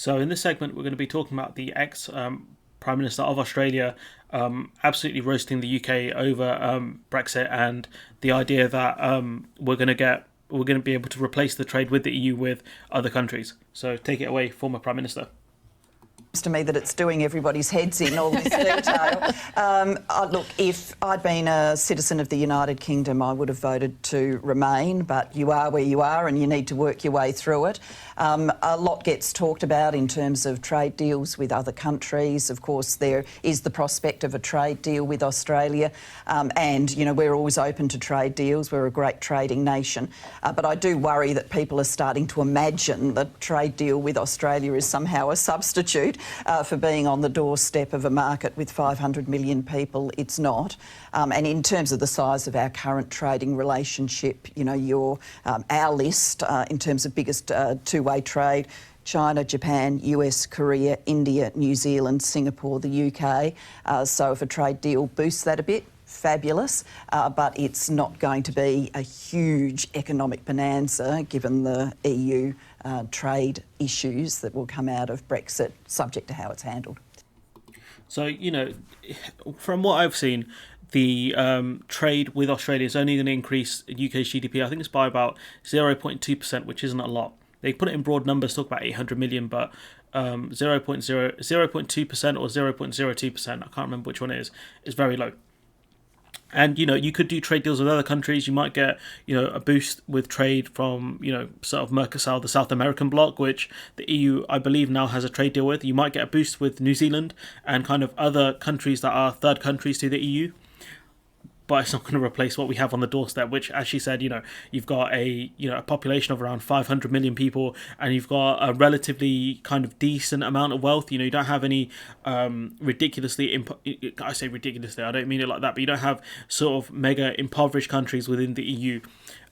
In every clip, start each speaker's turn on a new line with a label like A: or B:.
A: So in this segment, we're going to be talking about the ex Prime Minister of Australia absolutely roasting the UK over Brexit and the idea that we're going to be able to replace the trade with the EU with other countries. So take it away, former Prime Minister.
B: To me that it's doing everybody's heads in, all this detail. Look, if I'd been a citizen of the United Kingdom, I would have voted to remain, but you are where you are and you need to work your way through it. A lot gets talked about in terms of trade deals with other countries. Of course, there is the prospect of a trade deal with Australia, and, you know, we're always open to trade deals. We're a great trading nation. But I do worry that people are starting to imagine that trade deal with Australia is somehow a substitute for being on the doorstep of a market with 500 million people. It's not. And in terms of the size of our current trading relationship, you know, our list in terms of biggest two-way trade: China, Japan, US, Korea, India, New Zealand, Singapore, the UK. So if a trade deal boosts that a bit, fabulous, but it's not going to be a huge economic bonanza given the EU trade issues that will come out of Brexit, subject to how it's handled.
A: So, you know, from what I've seen, the trade with Australia is only going to increase UK's GDP. I think it's by about 0.2%, which isn't a lot. They put it in broad numbers, talk about 800 million, but 0.2% or 0.02%, I can't remember which one it is very low. And, you know, you could do trade deals with other countries. You might get, you know, a boost with trade from, you know, sort of Mercosur, the South American bloc, which the EU, I believe, now has a trade deal with. You might get a boost with New Zealand and kind of other countries that are third countries to the EU. But it's not going to replace what we have on the doorstep, which, as she said, you know, you've got a population of around 500 million people, and you've got a relatively kind of decent amount of wealth. You know, you don't have any I say ridiculously, I don't mean it like that, but you don't have sort of mega impoverished countries within the EU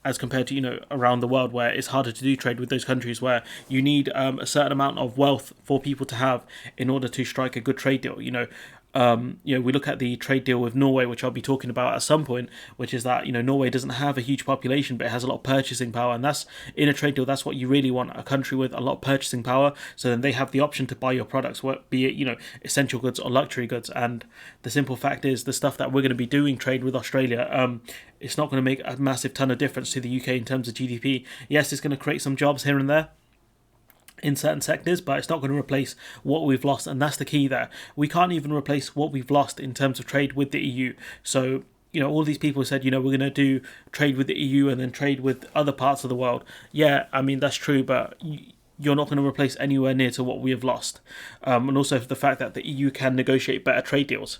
A: as compared to, you know, around the world, where it's harder to do trade with those countries, where you need a certain amount of wealth for people to have in order to strike a good trade deal. You know, we look at the trade deal with Norway, which I'll be talking about at some point, which is that, you know, Norway doesn't have a huge population, but it has a lot of purchasing power, and that's, in a trade deal, that's what you really want, a country with a lot of purchasing power, so then they have the option to buy your products, be it, you know, essential goods or luxury goods. And the simple fact is, the stuff that we're going to be doing trade with Australia, it's not going to make a massive ton of difference to the UK in terms of GDP. Yes, it's going to create some jobs here and there in certain sectors, but it's not going to replace what we've lost, and that's the key there. We can't even replace what we've lost in terms of trade with the EU. So, you know, all these people said, you know, we're going to do trade with the EU and then trade with other parts of the world. Yeah, I mean, that's true, but you're not going to replace anywhere near to what we have lost. And also the fact that the EU can negotiate better trade deals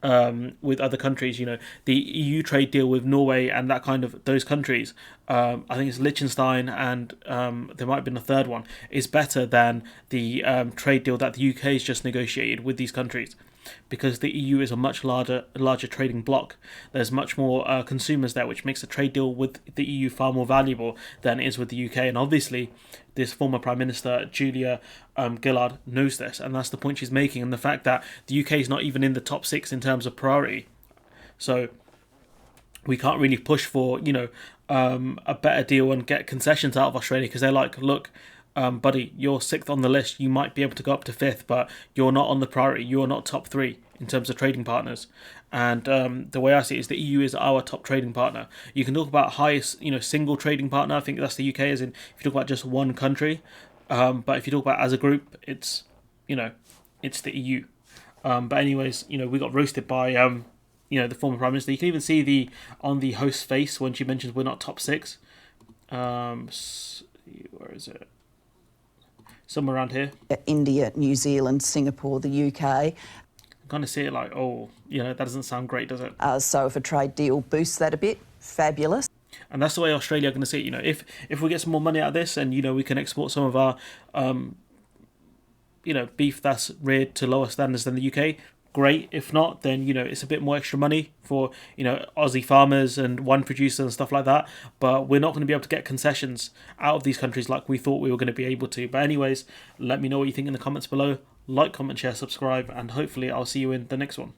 A: with other countries. You know, the EU trade deal with Norway and that kind of those countries, I think it's Liechtenstein, and there might have been a third one, is better than the trade deal that the UK has just negotiated with these countries, because the EU is a much larger trading bloc. There's much more consumers there, which makes a trade deal with the EU far more valuable than it is with the UK. And obviously, this former Prime Minister, Julia Gillard, knows this, and that's the point she's making, and the fact that the UK is not even in the top 6 in terms of priority. So we can't really push for, you know, a better deal and get concessions out of Australia, because they're like, look, buddy, you're 6th on the list, you might be able to go up to 5th, but you're not on the priority, you're not top 3 in terms of trading partners. And the way I see it is the EU is our top trading partner. You can talk about highest, you know, single trading partner, I think that's the UK, as in if you talk about just one country, but if you talk about as a group, it's, you know, it's the EU. But anyways, you know, we got roasted by you know, the former Prime Minister. You can even see on the host's face when she mentions we're not top 6. Where is it? Somewhere around here.
B: India, New Zealand, Singapore, the UK.
A: Kind of see it like, oh, you know, that doesn't sound great, does it?
B: So if a trade deal boosts that a bit, fabulous.
A: And that's the way Australia are going to see it. You know, if we get some more money out of this, and, you know, we can export some of our, you know, beef that's reared to lower standards than the UK, great. If not, then, you know, it's a bit more extra money for, you know, Aussie farmers and wine producers and stuff like that. But we're not going to be able to get concessions out of these countries like we thought we were going to be able to. But anyways, let me know what you think in the comments below. Like, comment, share, subscribe, and hopefully I'll see you in the next one.